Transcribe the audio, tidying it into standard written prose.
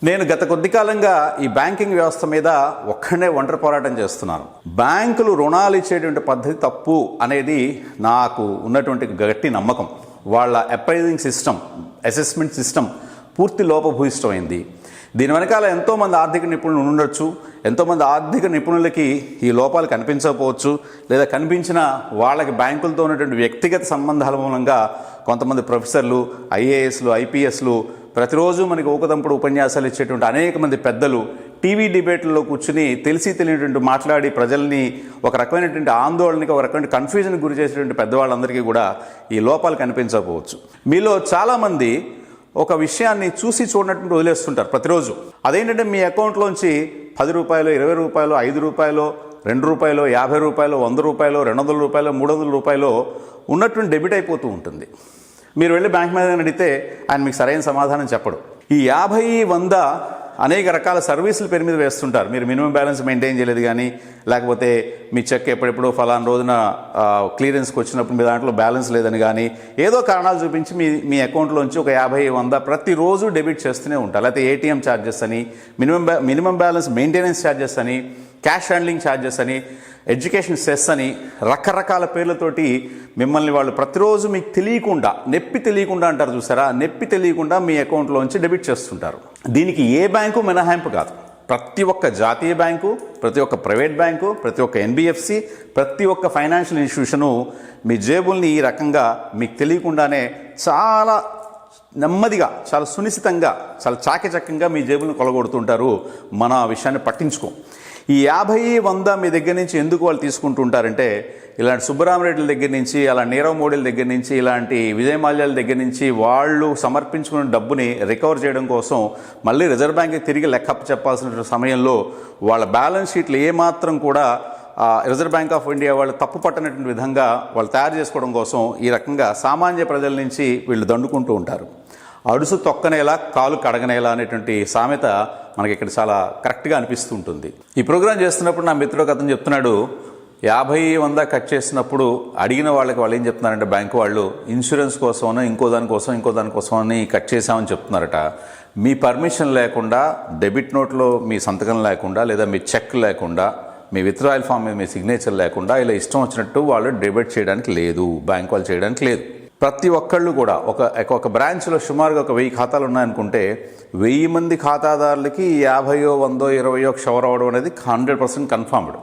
నేను గత కొద్ది కాలంగా ఈ బ్యాంకింగ్ వ్యవస్థ మీద ఒక్కడే ఒంటరి పోరాటం చేస్తున్నాను. బ్యాంకులు రుణాలు ఇచ్చేటువంటి పద్ధతి తప్పు అనేది నాకు ఉన్నటువంటి గట్టి నమ్మకం. వాళ్ళ అప్రైజింగ్ సిస్టమ్, అసెస్మెంట్ సిస్టమ్ పూర్తి లోపభూయిష్టమైంది. దీని వెనకాల ఎంతోమంది ఆర్థిక నిపుణులు ఉండొచ్చు. ఎంతోమంది ఆర్థిక నిపుణులకి ఈ లోపాలు కనిపించకపోవచ్చు, లేదా కనిపించిన వాళ్ళకి బ్యాంకులతో ఉన్నటువంటి వ్యక్తిగత సంబంధాల మూలంగా కొంతమంది ప్రొఫెసర్లు, ఐఏఎస్లు, ఐపీఎస్లు, ప్రతిరోజు మనకి ఊకదంపుడు ఉపన్యాసాలు ఇచ్చేటువంటి అనేక మంది పెద్దలు టీవీ డిబేట్లలో కూర్చుని తెలిసి తెలియనటువంటి మాట్లాడి ప్రజల్ని ఒక రకమైనటువంటి ఆందోళనకి, ఒక రకమైన కన్ఫ్యూజన్కి గురి చేసేటువంటి పెద్దవాళ్ళందరికీ కూడా ఈ లోపాలు కనిపించకపోవచ్చు. మీలో చాలామంది ఒక విషయాన్ని చూసి చూడనట్టు వదిలేస్తుంటారు ప్రతిరోజు. అదేంటంటే మీ అకౌంట్లోంచి 10 రూపాయలు, 20 రూపాయలు, 5 రూపాయలు, 2 రూపాయలు, 50 రూపాయలు, 100 రూపాయలు, 200 రూపాయలు, 300 రూపాయలు ఉన్నటువంటి డెబిట్ అయిపోతూ ఉంటుంది. మీరు వెళ్ళి బ్యాంక్ మేనేజర్ని అడిగితే ఆయన మీకు సరైన సమాధానం చెప్పడు. ఈ 50, 100 అనేక రకాల సర్వీసుల పేరు మీద వేస్తుంటారు. మీరు మినిమం బ్యాలెన్స్ మెయింటైన్ చేయలేదు కానీ, లేకపోతే మీ చెక్ ఎప్పుడెప్పుడో ఫలానా రోజున క్లియరెన్స్కి వచ్చినప్పుడు మీ దాంట్లో బ్యాలెన్స్ లేదని కానీ, ఏదో కారణాలు చూపించి మీ అకౌంట్లోంచి ఒక 50, 100 ప్రతిరోజు డెబిట్ చేస్తూనే ఉంటారు. లేకపోతే ఏటీఎం ఛార్జెస్ అని, మినిమం బ్యాలెన్స్ మెయింటెనెన్స్ ఛార్జెస్ అని, క్యాష్ హ్యాండ్లింగ్ ఛార్జెస్ అని, ఎడ్యుకేషన్ సెస్ అని, రకరకాల పేర్లతోటి మిమ్మల్ని వాళ్ళు ప్రతిరోజు మీకు తెలియకుండా, నొప్పి తెలియకుండా అంటారు చూసారా, నొప్పి తెలియకుండా మీ అకౌంట్లోంచి డెబిట్ చేస్తుంటారు. దీనికి ఏ బ్యాంకు మినహాయింపు కాదు. ప్రతి ఒక్క జాతీయ బ్యాంకు, ప్రతి ఒక్క ప్రైవేట్ బ్యాంకు, ప్రతి ఒక్క ఎన్బిఎఫ్సి, ప్రతి ఒక్క ఫైనాన్షియల్ ఇన్స్టిట్యూషను మీ జేబుల్ని ఈ రకంగా మీకు తెలియకుండానే చాలా నెమ్మదిగా, చాలా సునిశ్చితంగా, చాలా చాకచక్యంగా మీ జేబులను కొలగొడుతుంటారు. మన ఆ విషయాన్ని పట్టించుకోం. ఈ 50, 100 మీ దగ్గర నుంచి ఎందుకు వాళ్ళు తీసుకుంటూ ఉంటారంటే, ఇలాంటి సుబ్బరామరెడ్డిల దగ్గర నుంచి, అలా నీరవ్ మోడీల దగ్గర నుంచి, ఇలాంటి విజయ్ మాల్యాల దగ్గర నుంచి వాళ్ళు సమర్పించుకున్న డబ్బుని రికవర్ చేయడం కోసం మళ్ళీ రిజర్వ్ బ్యాంక్కి తిరిగి లెక్కప్ప చెప్పాల్సిన సమయంలో వాళ్ళ బ్యాలెన్స్ షీట్లు ఏమాత్రం కూడా రిజర్వ్ బ్యాంక్ ఆఫ్ ఇండియా వాళ్ళు తప్పు పట్టనటువంటి విధంగా వాళ్ళు తయారు చేసుకోవడం కోసం ఈ రకంగా సామాన్య ప్రజల నుంచి వీళ్ళు దండుకుంటూ ఉంటారు. అడుసు తొక్కనేలా, కాలు కడగనేలా అనేటువంటి సామెత మనకి ఇక్కడ చాలా కరెక్ట్గా అనిపిస్తూ ఉంటుంది. ఈ ప్రోగ్రాం చేస్తున్నప్పుడు నా మిత్రుడు అతను చెప్తున్నాడు, 50, 100 కట్ చేసినప్పుడు అడిగిన వాళ్ళకి వాళ్ళు ఏం చెప్తున్నారంటే, బ్యాంకు వాళ్ళు ఇన్సూరెన్స్ కోసమో ఇంకో దానికోసం అని కట్ చేసామని చెప్తున్నారట. మీ పర్మిషన్ లేకుండా, డెబిట్ నోట్లో మీ సంతకం లేకుండా, లేదా మీ చెక్ లేకుండా, మీ విత్డ్రాయల్ ఫామ్ మీద మీ సిగ్నేచర్ లేకుండా ఇలా ఇష్టం వచ్చినట్టు వాళ్ళు డెబిట్ చేయడానికి లేదు, బ్యాంక్ వాళ్ళు చేయడానికి లేదు. ప్రతి ఒక్కళ్ళు కూడా ఒక బ్రాంచ్లో సుమారుగా ఒక 1000 ఖాతాలు ఉన్నాయనుకుంటే 1000 మంది ఖాతాదారులకి 50, 100, 20 క్షవర్ అవ్వడం అనేది 100% కన్ఫర్మ్డ్.